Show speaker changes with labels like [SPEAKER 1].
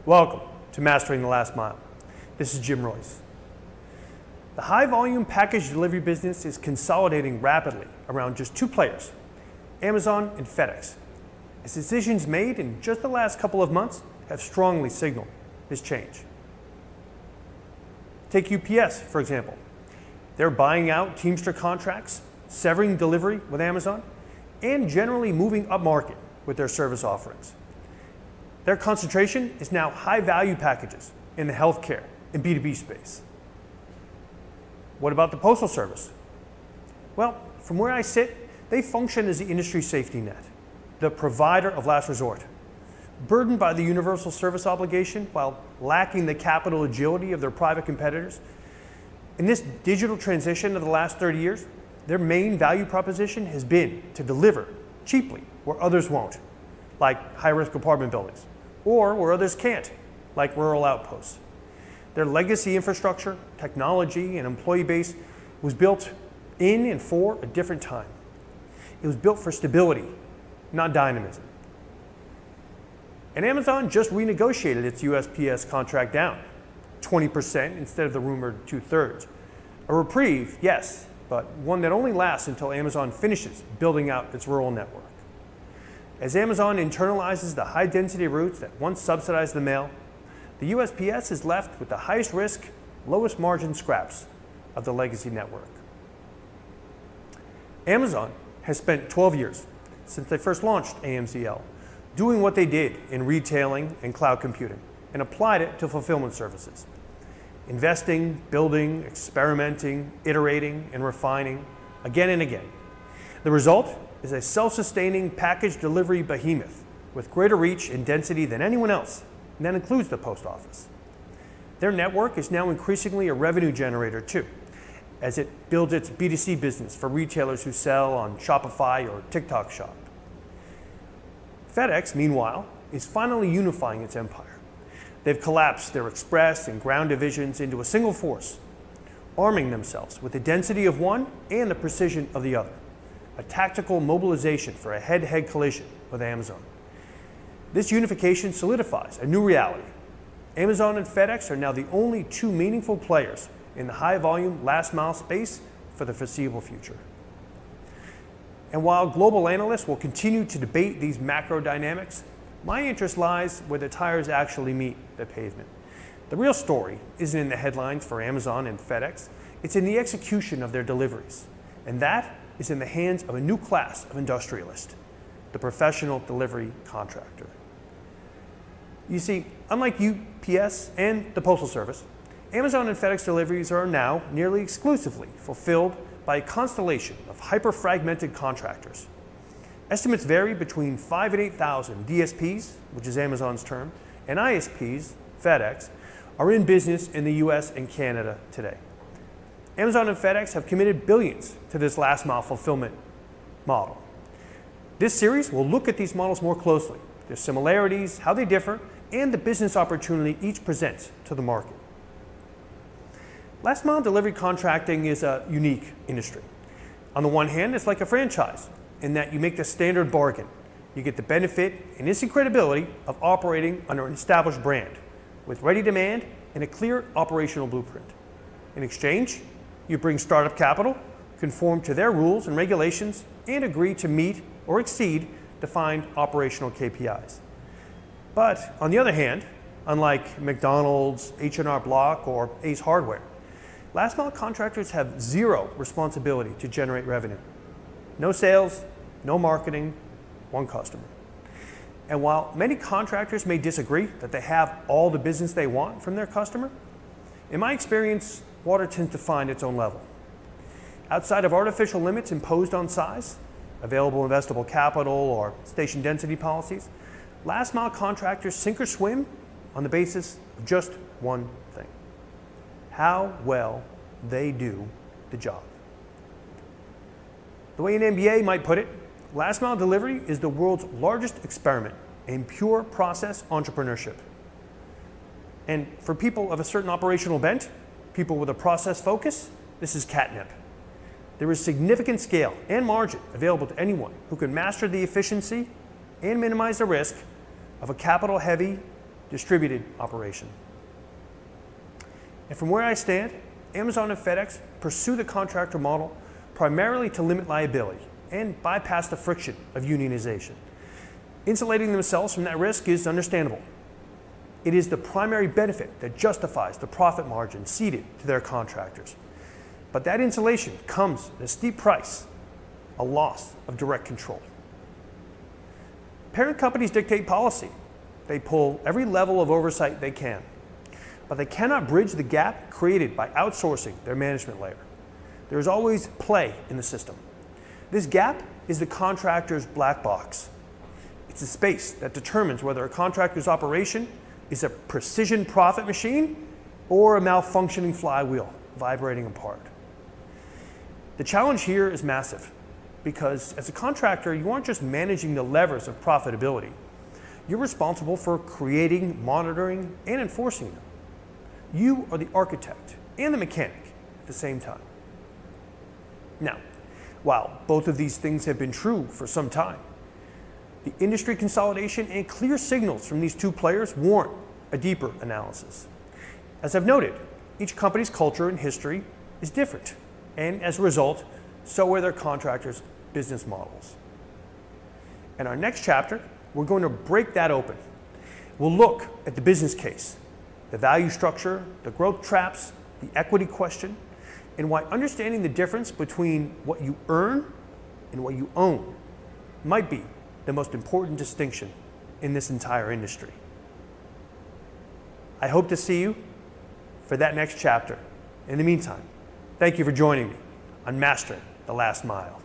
[SPEAKER 1] Welcome to Mastering the Last Mile. This is Jim Royce. The high-volume package delivery business is consolidating rapidly around just two players, Amazon and FedEx. As decisions made in just the last couple of months have strongly signaled this change. Take UPS, for example. They're buying out Teamster contracts, severing delivery with Amazon, and generally moving upmarket with their service offerings. Their concentration is now high-value packages in the healthcare and B2B space. What about the Postal Service? Well, from where I sit, they function as the industry safety net, the provider of last resort. Burdened by the universal service obligation while lacking the capital agility of their private competitors, in this digital transition of the last 30 years, their main value proposition has been to deliver cheaply where others won't, like high-risk apartment buildings, or where others can't, like rural outposts. Their legacy infrastructure, technology, and employee base was built in and for a different time. It was built for stability, not dynamism. And Amazon just renegotiated its USPS contract down, 20% instead of the rumored 2/3. A reprieve, yes, but one that only lasts until Amazon finishes building out its rural network. As Amazon internalizes the high-density routes that once subsidized the mail, the USPS is left with the highest risk, lowest margin scraps of the legacy network. Amazon has spent 12 years since they first launched AMZL, doing what they did in retailing and cloud computing, and applied it to fulfillment services. Investing, building, experimenting, iterating, and refining again and again. The result is a self-sustaining package delivery behemoth with greater reach and density than anyone else, and that includes the post office. Their network is now increasingly a revenue generator too, as it builds its B2C business for retailers who sell on Shopify or TikTok Shop. FedEx, meanwhile, is finally unifying its empire. They've collapsed their express and ground divisions into a single force, arming themselves with the density of one and the precision of the other. A tactical mobilization for a head-to-head collision with Amazon. This unification solidifies a new reality. Amazon and FedEx are now the only two meaningful players in the high-volume last-mile space for the foreseeable future. And while global analysts will continue to debate these macro dynamics, my interest lies where the tires actually meet the pavement. The real story isn't in the headlines for Amazon and FedEx, it's in the execution of their deliveries. And that is in the hands of a new class of industrialist, the professional delivery contractor. You see, unlike UPS and the Postal Service, Amazon and FedEx deliveries are now nearly exclusively fulfilled by a constellation of hyper-fragmented contractors. Estimates vary between 5,000 and 8,000 DSPs, which is Amazon's term, and ISPs, FedEx, are in business in the US and Canada today. Amazon and FedEx have committed billions to this last mile fulfillment model. This series will look at these models more closely, their similarities, how they differ, and the business opportunity each presents to the market. Last mile delivery contracting is a unique industry. On the one hand, it's like a franchise in that you make the standard bargain. You get the benefit and instant credibility of operating under an established brand with ready demand and a clear operational blueprint. In exchange, you bring startup capital, conform to their rules and regulations, and agree to meet or exceed defined operational KPIs. But on the other hand, unlike McDonald's, H&R Block, or Ace Hardware, last mile contractors have zero responsibility to generate revenue. No sales, no marketing, one customer. And while many contractors may disagree that they have all the business they want from their customer, in my experience, water tends to find its own level. Outside of artificial limits imposed on size, available investable capital, or station density policies, last mile contractors sink or swim on the basis of just one thing: how well they do the job. The way an MBA might put it, last mile delivery is the world's largest experiment in pure process entrepreneurship. And for people of a certain operational bent, people with a process focus, this is catnip. There is significant scale and margin available to anyone who can master the efficiency and minimize the risk of a capital-heavy, distributed operation. And from where I stand, Amazon and FedEx pursue the contractor model primarily to limit liability and bypass the friction of unionization. Insulating themselves from that risk is understandable. It is the primary benefit that justifies the profit margin ceded to their contractors. But that insulation comes at a steep price, a loss of direct control. Parent companies dictate policy. They pull every level of oversight they can, but they cannot bridge the gap created by outsourcing their management layer. There is always play in the system. This gap is the contractor's black box. It's a space that determines whether a contractor's operation is a precision profit machine or a malfunctioning flywheel vibrating apart. The challenge here is massive because as a contractor, you aren't just managing the levers of profitability. You're responsible for creating, monitoring, and enforcing them. You are the architect and the mechanic at the same time. Now, while both of these things have been true for some time, the industry consolidation and clear signals from these two players warrant a deeper analysis. As I've noted, each company's culture and history is different, and as a result, so are their contractors' business models. In our next chapter, we're going to break that open. We'll look at the business case, the value structure, the growth traps, the equity question, and why understanding the difference between what you earn and what you own might be the most important distinction in this entire industry. I hope to see you for that next chapter. In the meantime, thank you for joining me on Mastering the Last Mile.